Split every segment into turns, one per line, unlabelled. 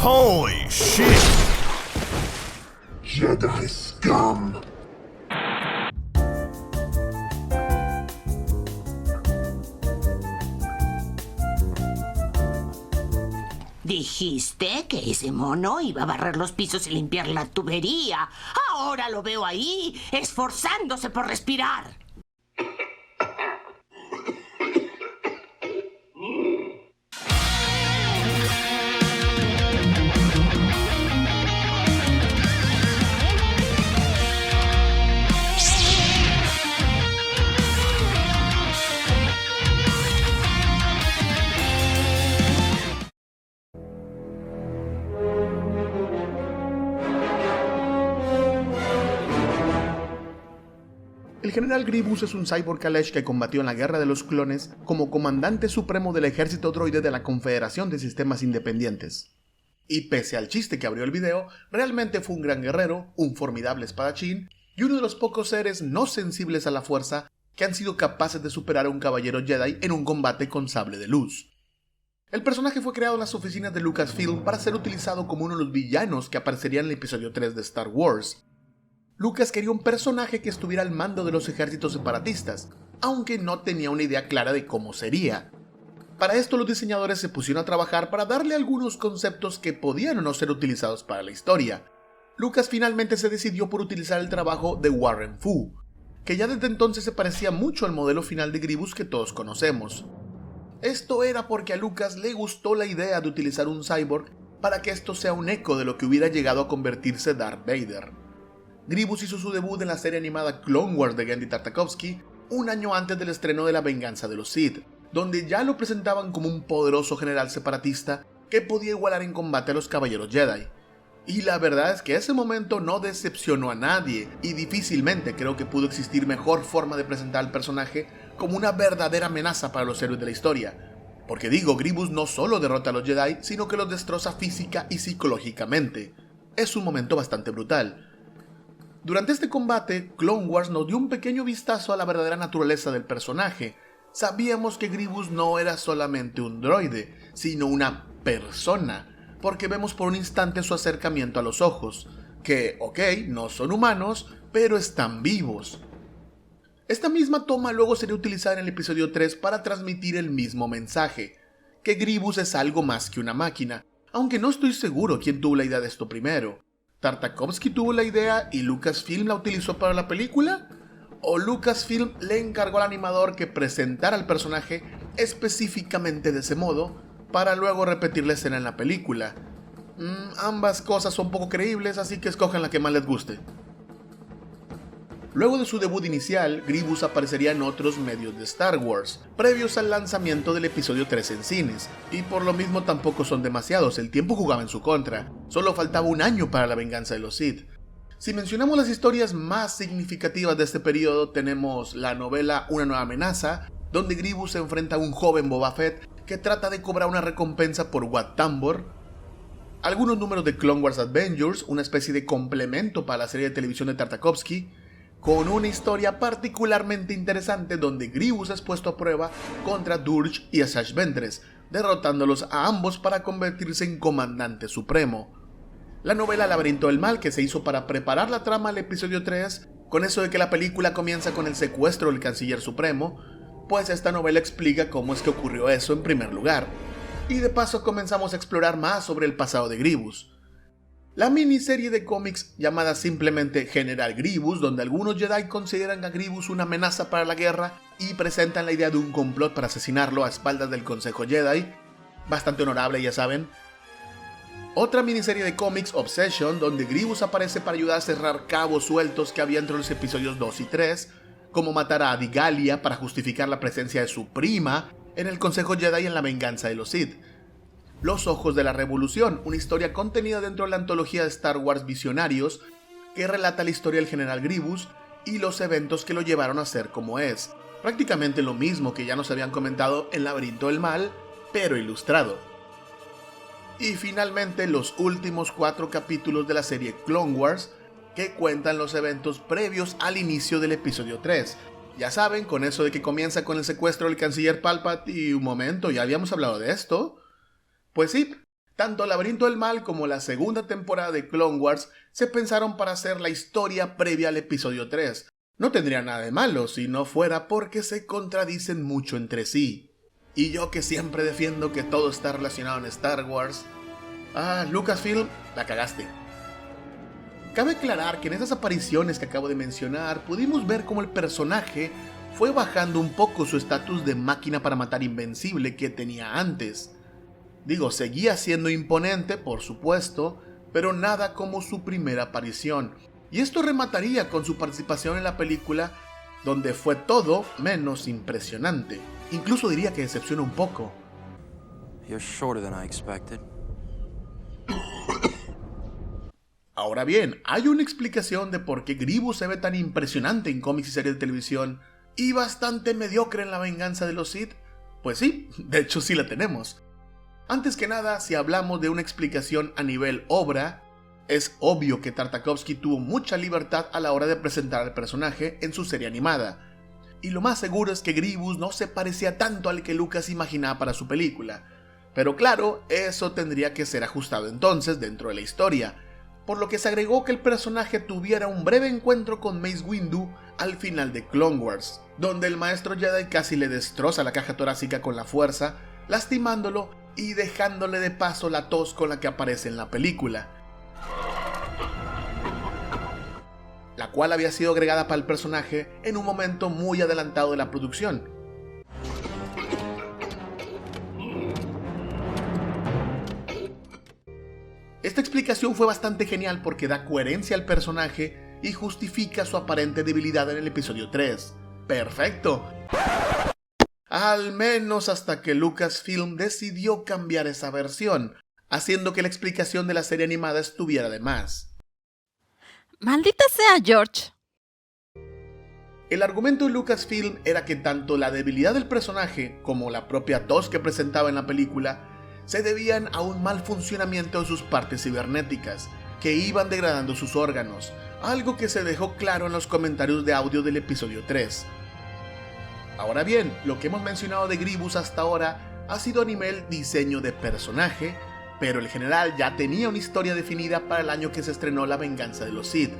Holy shit!
Jedi scum!
Dijiste que ese mono iba a barrer los pisos y limpiar la tubería. Ahora lo veo ahí, esforzándose por respirar.
El general Grievous es un cyborg Kalesh que combatió en la Guerra de los Clones como comandante supremo del ejército droide de la Confederación de Sistemas Independientes. Y pese al chiste que abrió el video, realmente fue un gran guerrero, un formidable espadachín y uno de los pocos seres no sensibles a la fuerza que han sido capaces de superar a un caballero Jedi en un combate con sable de luz. El personaje fue creado en las oficinas de Lucasfilm para ser utilizado como uno de los villanos que aparecería en el episodio 3 de Star Wars. Lucas quería un personaje que estuviera al mando de los ejércitos separatistas, aunque no tenía una idea clara de cómo sería. Para esto los diseñadores se pusieron a trabajar para darle algunos conceptos que podían o no ser utilizados para la historia. Lucas finalmente se decidió por utilizar el trabajo de Warren Fu, que ya desde entonces se parecía mucho al modelo final de Grievous que todos conocemos. Esto era porque a Lucas le gustó la idea de utilizar un cyborg para que esto sea un eco de lo que hubiera llegado a convertirse Darth Vader. Grievous hizo su debut en la serie animada Clone Wars de Genndy Tartakovsky un año antes del estreno de La Venganza de los Sith, donde ya lo presentaban como un poderoso general separatista que podía igualar en combate a los caballeros Jedi. Y la verdad es que ese momento no decepcionó a nadie, y difícilmente creo que pudo existir mejor forma de presentar al personaje como una verdadera amenaza para los héroes de la historia. Porque digo, Grievous no solo derrota a los Jedi, sino que los destroza física y psicológicamente. Es un momento bastante brutal. Durante este combate, Clone Wars nos dio un pequeño vistazo a la verdadera naturaleza del personaje. Sabíamos que Grievous no era solamente un droide, sino una persona, porque vemos por un instante su acercamiento a los ojos, que, ok, no son humanos, pero están vivos. Esta misma toma luego sería utilizada en el episodio 3 para transmitir el mismo mensaje, que Grievous es algo más que una máquina, aunque no estoy seguro quién tuvo la idea de esto primero. ¿Tartakovsky tuvo la idea y Lucasfilm la utilizó para la película? ¿O Lucasfilm le encargó al animador que presentara al personaje específicamente de ese modo para luego repetir la escena en la película? Ambas cosas son poco creíbles, así que escojan la que más les guste. Luego de su debut inicial, Grievous aparecería en otros medios de Star Wars, previos al lanzamiento del episodio 3 en cines, y por lo mismo tampoco son demasiados, el tiempo jugaba en su contra, solo faltaba un año para La Venganza de los Sith. Si mencionamos las historias más significativas de este periodo, tenemos la novela Una nueva amenaza, donde Grievous se enfrenta a un joven Boba Fett que trata de cobrar una recompensa por Wat Tambor, algunos números de Clone Wars Adventures, una especie de complemento para la serie de televisión de Tartakovsky, con una historia particularmente interesante donde Grievous es puesto a prueba contra Durge y Asajj Ventress, derrotándolos a ambos para convertirse en comandante supremo. La novela Laberinto del Mal, que se hizo para preparar la trama al episodio 3, con eso de que la película comienza con el secuestro del canciller supremo, pues esta novela explica cómo es que ocurrió eso en primer lugar. Y de paso comenzamos a explorar más sobre el pasado de Grievous. La miniserie de cómics llamada simplemente General Grievous, donde algunos Jedi consideran a Grievous una amenaza para la guerra y presentan la idea de un complot para asesinarlo a espaldas del Consejo Jedi, bastante honorable ya saben. Otra miniserie de cómics, Obsession, donde Grievous aparece para ayudar a cerrar cabos sueltos que había entre los episodios 2 y 3, como matar a Adigalia para justificar la presencia de su prima en el Consejo Jedi en La Venganza de los Sith. Los Ojos de la Revolución, una historia contenida dentro de la antología de Star Wars Visionarios, que relata la historia del general Grievous y los eventos que lo llevaron a ser como es. Prácticamente lo mismo que ya nos habían comentado en Laberinto del Mal, pero ilustrado. Y finalmente los últimos 4 capítulos de la serie Clone Wars, que cuentan los eventos previos al inicio del episodio 3. Ya saben, con eso de que comienza con el secuestro del canciller Palpatine y un momento, ya habíamos hablado de esto. Pues sí, Tanto el Laberinto del Mal como la segunda temporada de Clone Wars se pensaron para hacer la historia previa al episodio 3. No tendría nada de malo si no fuera porque se contradicen mucho entre sí. Y yo que siempre defiendo que todo está relacionado en Star Wars... Lucasfilm, la cagaste. Cabe aclarar que en esas apariciones que acabo de mencionar pudimos ver cómo el personaje fue bajando un poco su estatus de máquina para matar invencible que tenía antes. Digo, seguía siendo imponente, por supuesto, pero nada como su primera aparición. Y esto remataría con su participación en la película, donde fue todo menos impresionante. Incluso diría que decepciona un poco.
You're shorter than I expected.
Ahora bien, hay una explicación de por qué Grievous se ve tan impresionante en cómics y series de televisión y bastante mediocre en La venganza de los Sith. Pues sí, de hecho sí la tenemos. Antes que nada, si hablamos de una explicación a nivel obra, es obvio que Tartakovsky tuvo mucha libertad a la hora de presentar al personaje en su serie animada. Y lo más seguro es que Grievous no se parecía tanto al que Lucas imaginaba para su película. Pero claro, eso tendría que ser ajustado entonces dentro de la historia, por lo que se agregó que el personaje tuviera un breve encuentro con Mace Windu al final de Clone Wars, donde el maestro Jedi casi le destroza la caja torácica con la fuerza, lastimándolo y dejándole de paso la tos con la que aparece en la película, la cual había sido agregada para el personaje en un momento muy adelantado de la producción. Esta explicación fue bastante genial porque da coherencia al personaje y justifica su aparente debilidad en el episodio 3. ¡Perfecto! Al menos hasta que Lucasfilm decidió cambiar esa versión, haciendo que la explicación de la serie animada estuviera de más.
¡Maldita sea, George!
El argumento de Lucasfilm era que tanto la debilidad del personaje como la propia tos que presentaba en la película se debían a un mal funcionamiento de sus partes cibernéticas, que iban degradando sus órganos, algo que se dejó claro en los comentarios de audio del episodio 3. Ahora bien, lo que hemos mencionado de Grievous hasta ahora ha sido a nivel diseño de personaje, pero el general ya tenía una historia definida para el año que se estrenó La venganza de los Sith.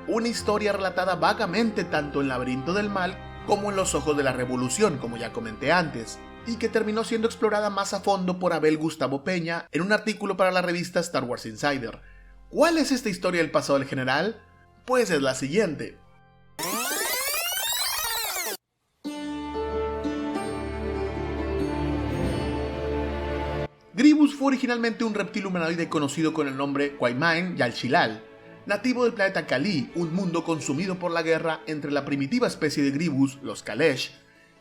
Una historia relatada vagamente tanto en Laberinto del Mal como en Los ojos de la revolución, como ya comenté antes, y que terminó siendo explorada más a fondo por Abel Gustavo Peña en un artículo para la revista Star Wars Insider. ¿Cuál es esta historia del pasado del general? Pues es la siguiente. Grievous fue originalmente un reptil humanoide conocido con el nombre Quaimain Yalshilal, nativo del planeta Kali, un mundo consumido por la guerra entre la primitiva especie de Grievous, los Kalesh,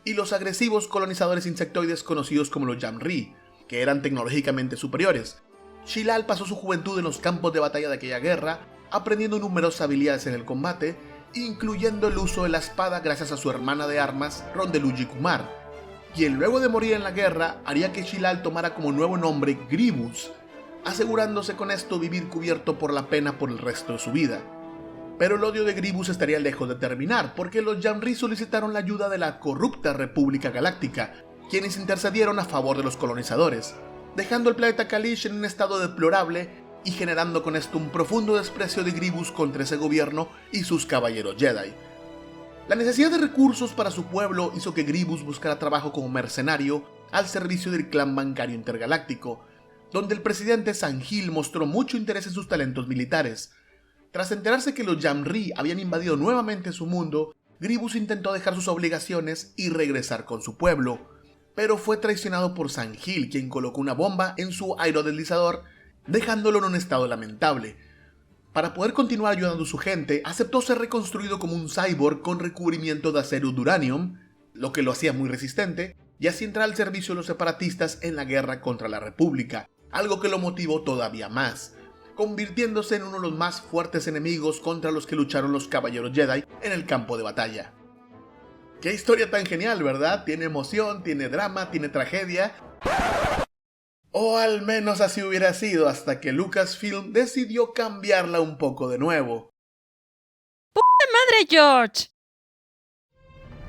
y los agresivos colonizadores insectoides conocidos como los Yamri, que eran tecnológicamente superiores. Shilal pasó su juventud en los campos de batalla de aquella guerra, aprendiendo numerosas habilidades en el combate, incluyendo el uso de la espada gracias a su hermana de armas, Rondeluji Kumar, quien luego de morir en la guerra haría que Shilal tomara como nuevo nombre Grievous, asegurándose con esto vivir cubierto por la pena por el resto de su vida. Pero el odio de Grievous estaría lejos de terminar, porque los Yamri solicitaron la ayuda de la corrupta República Galáctica, quienes intercedieron a favor de los colonizadores, dejando el planeta Kalish en un estado deplorable y generando con esto un profundo desprecio de Grievous contra ese gobierno y sus caballeros Jedi. La necesidad de recursos para su pueblo hizo que Grievous buscara trabajo como mercenario al servicio del clan bancario intergaláctico, donde el presidente Sangil mostró mucho interés en sus talentos militares. Tras enterarse que los Yamri habían invadido nuevamente su mundo, Grievous intentó dejar sus obligaciones y regresar con su pueblo, pero fue traicionado por Sangil, quien colocó una bomba en su aerodeslizador, dejándolo en un estado lamentable. Para poder continuar ayudando a su gente, aceptó ser reconstruido como un cyborg con recubrimiento de acero duranium, lo que lo hacía muy resistente, y así entrar al servicio de los separatistas en la guerra contra la República, algo que lo motivó todavía más, convirtiéndose en uno de los más fuertes enemigos contra los que lucharon los caballeros Jedi en el campo de batalla. ¡Qué historia tan genial!, ¿verdad? Tiene emoción, tiene drama, tiene tragedia. O al menos así hubiera sido hasta que Lucasfilm decidió cambiarla un poco de nuevo.
¡Puta madre, George!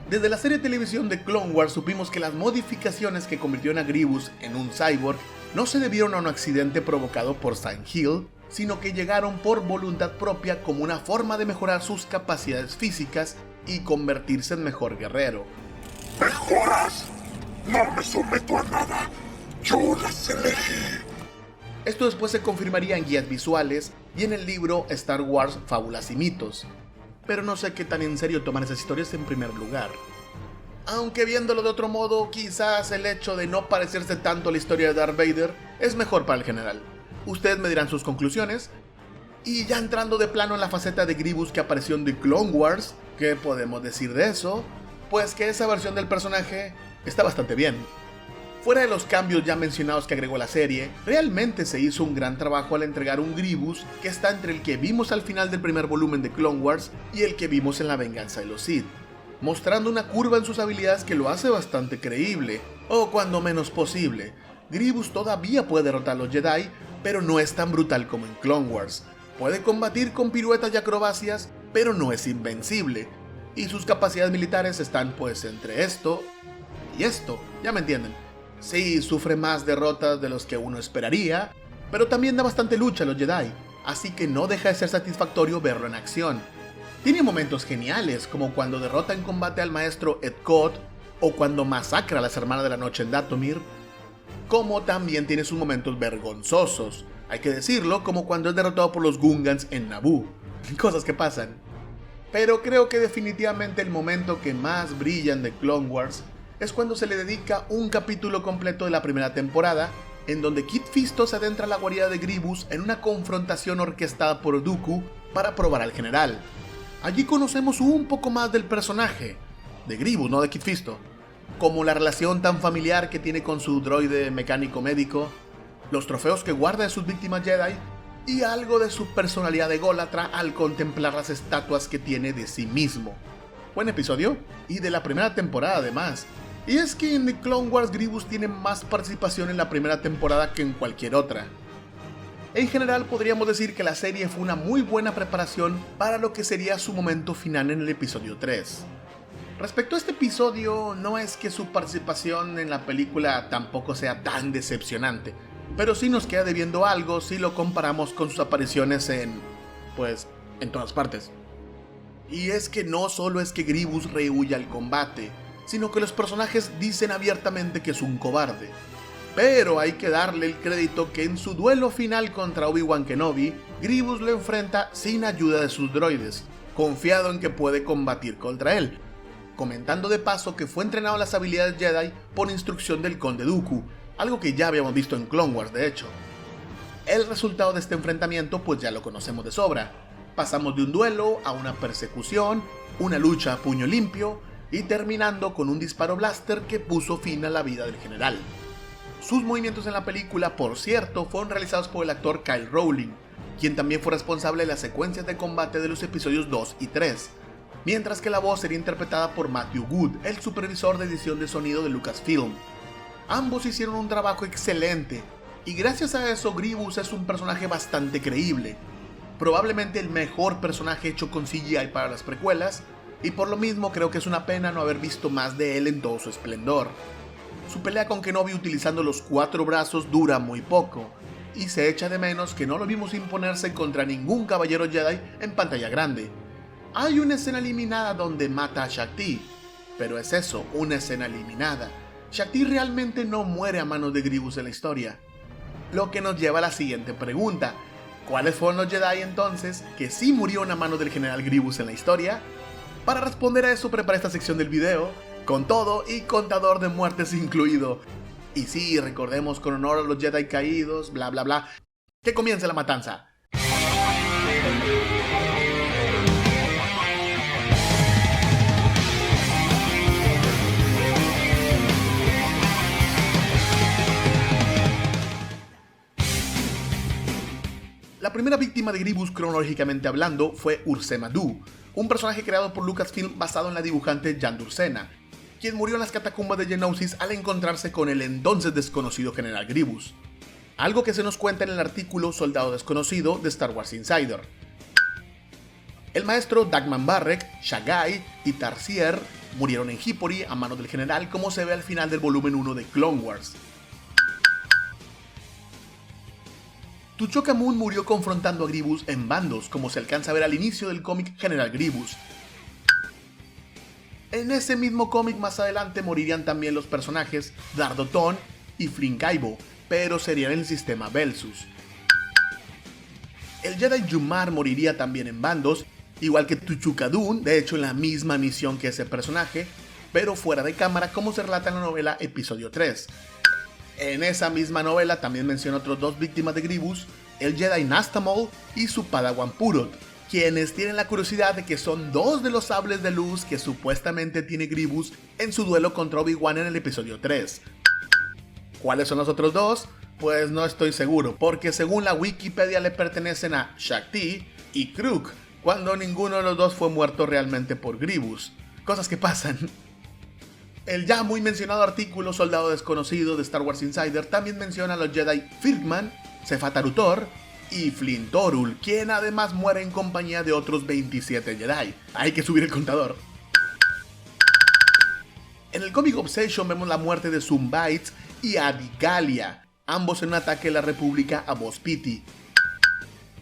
Desde la serie de televisión de Clone Wars supimos que las modificaciones que convirtieron a Grievous en un cyborg no se debieron a un accidente provocado por Silent Hill, sino que llegaron por voluntad propia como una forma de mejorar sus capacidades físicas y convertirse en mejor guerrero.
¡Mejoras! No me someto a nada. Yo las elegí.
Esto después se confirmaría en guías visuales y en el libro Star Wars Fábulas y Mitos. Pero no sé qué tan en serio tomar esas historias en primer lugar. Aunque viéndolo de otro modo, quizás el hecho de no parecerse tanto a la historia de Darth Vader es mejor para el general. Ustedes me dirán sus conclusiones. Y ya entrando de plano en la faceta de Grievous que apareció en The Clone Wars, ¿qué podemos decir de eso? Pues que esa versión del personaje está bastante bien. Fuera de los cambios ya mencionados que agregó la serie, realmente se hizo un gran trabajo al entregar un Grievous que está entre el que vimos al final del primer volumen de Clone Wars y el que vimos en La Venganza de los Sith, mostrando una curva en sus habilidades que lo hace bastante creíble, o cuando menos posible. Grievous todavía puede derrotar a los Jedi, pero no es tan brutal como en Clone Wars. Puede combatir con piruetas y acrobacias, pero no es invencible, y sus capacidades militares están pues entre esto y esto, ya me entienden. Sí, sufre más derrotas de los que uno esperaría, pero también da bastante lucha a los Jedi, así que no deja de ser satisfactorio verlo en acción. Tiene momentos geniales, como cuando derrota en combate al maestro Ed Cod, o cuando masacra a las hermanas de la noche en Dathomir, como también tiene sus momentos vergonzosos, hay que decirlo, como cuando es derrotado por los Gungans en Naboo. Cosas que pasan. Pero creo que definitivamente el momento que más brilla en The Clone Wars es cuando se le dedica un capítulo completo de la primera temporada, en donde Kit Fisto se adentra a la guarida de Grievous en una confrontación orquestada por Dooku para probar al general. Allí conocemos un poco más del personaje, de Grievous, no de Kit Fisto, como la relación tan familiar que tiene con su droide mecánico médico, los trofeos que guarda de sus víctimas Jedi, y algo de su personalidad ególatra al contemplar las estatuas que tiene de sí mismo. Buen episodio, y de la primera temporada además. Y es que en The Clone Wars Grievous tiene más participación en la primera temporada que en cualquier otra. En general podríamos decir que la serie fue una muy buena preparación para lo que sería su momento final en el episodio 3. Respecto a este episodio, no es que su participación en la película tampoco sea tan decepcionante, pero sí nos queda debiendo algo si lo comparamos con sus apariciones en todas partes. Y es que no solo es que Grievous rehuye al combate, sino que los personajes dicen abiertamente que es un cobarde. Pero hay que darle el crédito que en su duelo final contra Obi-Wan Kenobi, Grievous lo enfrenta sin ayuda de sus droides, confiado en que puede combatir contra él, comentando de paso que fue entrenado en las habilidades Jedi por instrucción del Conde Dooku, algo que ya habíamos visto en Clone Wars de hecho. El resultado de este enfrentamiento pues ya lo conocemos de sobra. Pasamos de un duelo a una persecución, una lucha a puño limpio, y terminando con un disparo blaster que puso fin a la vida del general. Sus movimientos en la película, por cierto, fueron realizados por el actor Kyle Rowling, quien también fue responsable de las secuencias de combate de los episodios 2 y 3, mientras que la voz sería interpretada por Matthew Wood, el supervisor de edición de sonido de Lucasfilm. Ambos hicieron un trabajo excelente, y gracias a eso Grievous es un personaje bastante creíble, probablemente el mejor personaje hecho con CGI para las precuelas, y por lo mismo creo que es una pena no haber visto más de él en todo su esplendor. Su pelea con Kenobi utilizando los 4 brazos dura muy poco, y se echa de menos que no lo vimos imponerse contra ningún caballero Jedi en pantalla grande. Hay una escena eliminada donde mata a Shaak Ti, pero es eso, una escena eliminada. Shaak Ti realmente no muere a manos de Grievous en la historia. Lo que nos lleva a la siguiente pregunta: ¿cuáles fueron los Jedi entonces que sí murieron a manos del general Grievous en la historia? Para responder a eso preparé esta sección del video, con todo y contador de muertes incluido. Y sí, recordemos con honor a los Jedi caídos, bla bla bla. ¡Que comience la matanza! La primera víctima de Grievous cronológicamente hablando fue Ursema Du, un personaje creado por Lucasfilm basado en la dibujante Jan Dursena, quien murió en las catacumbas de Geonosis al encontrarse con el entonces desconocido general Grievous. Algo que se nos cuenta en el artículo Soldado Desconocido de Star Wars Insider. El maestro Dagman Barrek, Shagai y Tarsier murieron en Hippory a manos del general, como se ve al final del volumen 1 de Clone Wars. Tuchoka-Moon murió confrontando a Grievous en bandos, como se alcanza a ver al inicio del cómic General Grievous. En ese mismo cómic más adelante morirían también los personajes Dardoton y Flynn Kaibo, pero serían en el sistema Belsus. El Jedi Yumar moriría también en bandos, igual que Tuchukadun, de hecho en la misma misión que ese personaje, pero fuera de cámara como se relata en la novela Episodio 3. En esa misma novela también menciona otros dos víctimas de Grievous, el Jedi Nastamol y su Padawan Purot, quienes tienen la curiosidad de que son dos de los sables de luz que supuestamente tiene Grievous en su duelo contra Obi-Wan en el Episodio 3. ¿Cuáles son los otros dos? Pues no estoy seguro, porque según la Wikipedia le pertenecen a Shaak-Ti y Kruk, cuando ninguno de los dos fue muerto realmente por Grievous. Cosas que pasan. El ya muy mencionado artículo Soldado Desconocido de Star Wars Insider también menciona a los Jedi Firkman, Sefatarutor y Flynn Torul, quien además muere en compañía de otros 27 Jedi. Hay que subir el contador. En el cómic Obsession vemos la muerte de Zumbites y Adigalia, ambos en un ataque de la República a Boz Piti.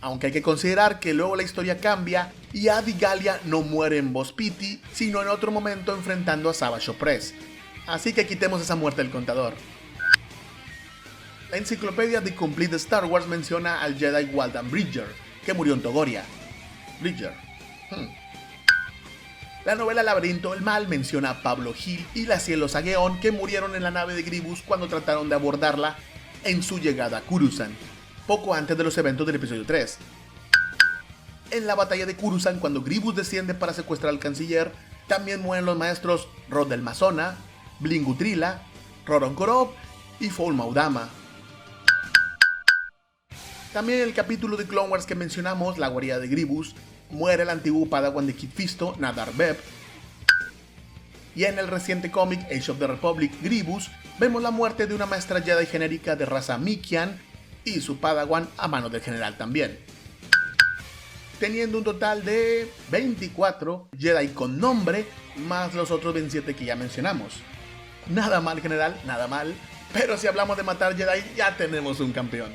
Aunque hay que considerar que luego la historia cambia y Adigalia no muere en Boz Piti, sino en otro momento enfrentando a Savage Opress. Así que quitemos esa muerte del contador. La enciclopedia The Complete Star Wars menciona al Jedi Walden Bridger, que murió en Togoria. Bridger. La novela Laberinto del Mal menciona a Pablo Gil y la Cielo Sageón, que murieron en la nave de Grievous cuando trataron de abordarla en su llegada a Coruscant, poco antes de los eventos del episodio 3. En la batalla de Coruscant, cuando Grievous desciende para secuestrar al canciller, también mueren los maestros Rod del Masona, Blin Gutrila, Roron Korob y Foul Maudama. También en el capítulo de Clone Wars que mencionamos, la guarida de Grievous, muere el antiguo Padawan de Kit Fisto, Nadar Beb. Y en el reciente cómic Age of the Republic Grievous, vemos la muerte de una maestra Jedi genérica de raza Mikian y su Padawan a mano del general también. Teniendo un total de 24 Jedi con nombre, más los otros 27 que ya mencionamos. Nada mal, general, nada mal, pero si hablamos de matar Jedi, ya tenemos un campeón.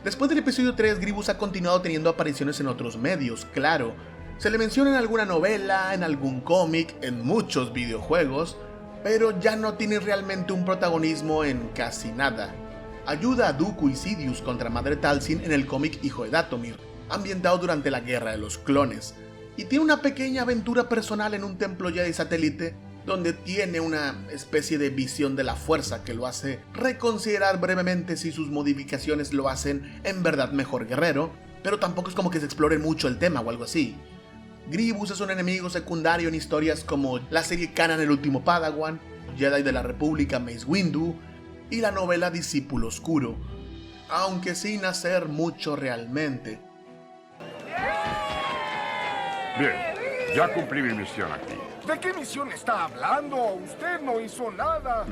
Después del episodio 3, Grievous ha continuado teniendo apariciones en otros medios, claro. Se le menciona en alguna novela, en algún cómic, en muchos videojuegos, pero ya no tiene realmente un protagonismo en casi nada. Ayuda a Dooku y Sidious contra Madre Talzin en el cómic Hijo de Dathomir, ambientado durante la Guerra de los Clones, y tiene una pequeña aventura personal en un templo Jedi satélite donde tiene una especie de visión de la fuerza que lo hace reconsiderar brevemente si sus modificaciones lo hacen en verdad mejor guerrero, pero tampoco es como que se explore mucho el tema o algo así. Grievous es un enemigo secundario en historias como la serie Kanan el último Padawan, Jedi de la República Mace Windu y la novela Discípulo Oscuro, aunque sin hacer mucho realmente.
Bien, ya cumplí mi misión aquí.
¿De qué misión está hablando? Usted no hizo nada.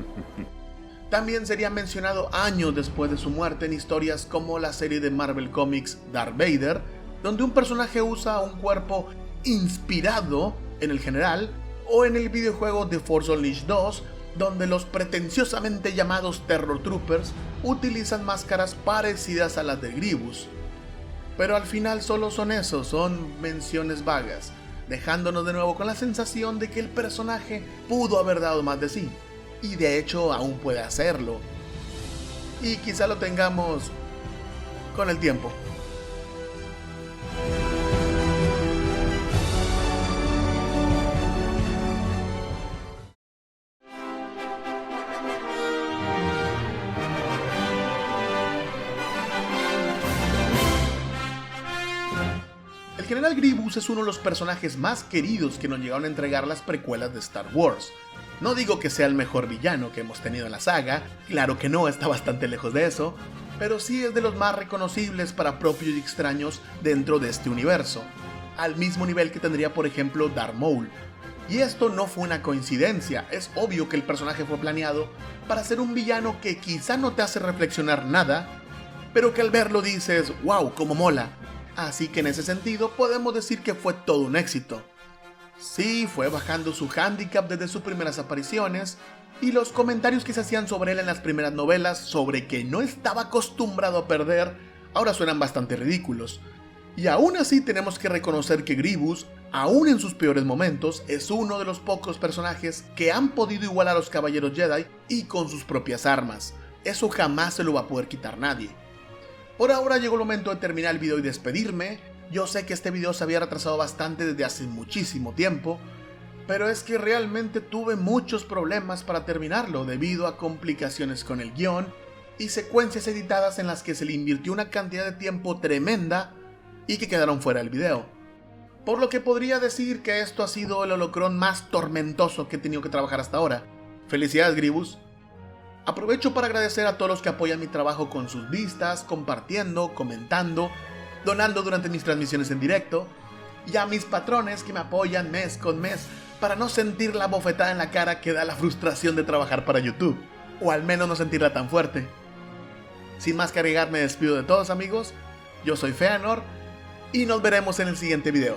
También sería mencionado años después de su muerte en historias como la serie de Marvel Comics Darth Vader, donde un personaje usa un cuerpo inspirado en el general, o en el videojuego The Force Unleashed 2, donde los pretenciosamente llamados Terror Troopers utilizan máscaras parecidas a las de Grievous. Pero al final solo son eso, son menciones vagas, dejándonos de nuevo con la sensación de que el personaje pudo haber dado más de sí, y de hecho aún puede hacerlo. Y quizá lo tengamos con el tiempo. El general Grievous es uno de los personajes más queridos que nos llegaron a entregar las precuelas de Star Wars. No digo que sea el mejor villano que hemos tenido en la saga, claro que no, está bastante lejos de eso, pero sí es de los más reconocibles para propios y extraños dentro de este universo, al mismo nivel que tendría por ejemplo Darth Maul. Y esto no fue una coincidencia, es obvio que el personaje fue planeado para ser un villano que quizá no te hace reflexionar nada, pero que al verlo dices, wow, cómo mola. Así que en ese sentido podemos decir que fue todo un éxito. Sí, fue bajando su handicap desde sus primeras apariciones, y los comentarios que se hacían sobre él en las primeras novelas sobre que no estaba acostumbrado a perder, ahora suenan bastante ridículos. Y aún así tenemos que reconocer que Grievous, aún en sus peores momentos, es uno de los pocos personajes que han podido igualar a los Caballeros Jedi y con sus propias armas. Eso jamás se lo va a poder quitar nadie. Por ahora llegó el momento de terminar el video y despedirme. Yo sé que este video se había retrasado bastante desde hace muchísimo tiempo, pero es que realmente tuve muchos problemas para terminarlo debido a complicaciones con el guión y secuencias editadas en las que se le invirtió una cantidad de tiempo tremenda y que quedaron fuera del video. Por lo que podría decir que esto ha sido el holocrón más tormentoso que he tenido que trabajar hasta ahora. Felicidades, Grievous. Aprovecho para agradecer a todos los que apoyan mi trabajo con sus vistas, compartiendo, comentando, donando durante mis transmisiones en directo, y a mis patrones que me apoyan mes con mes para no sentir la bofetada en la cara que da la frustración de trabajar para YouTube, o al menos no sentirla tan fuerte. Sin más que agregar, me despido de todos, amigos. Yo soy Feanor y nos veremos en el siguiente video.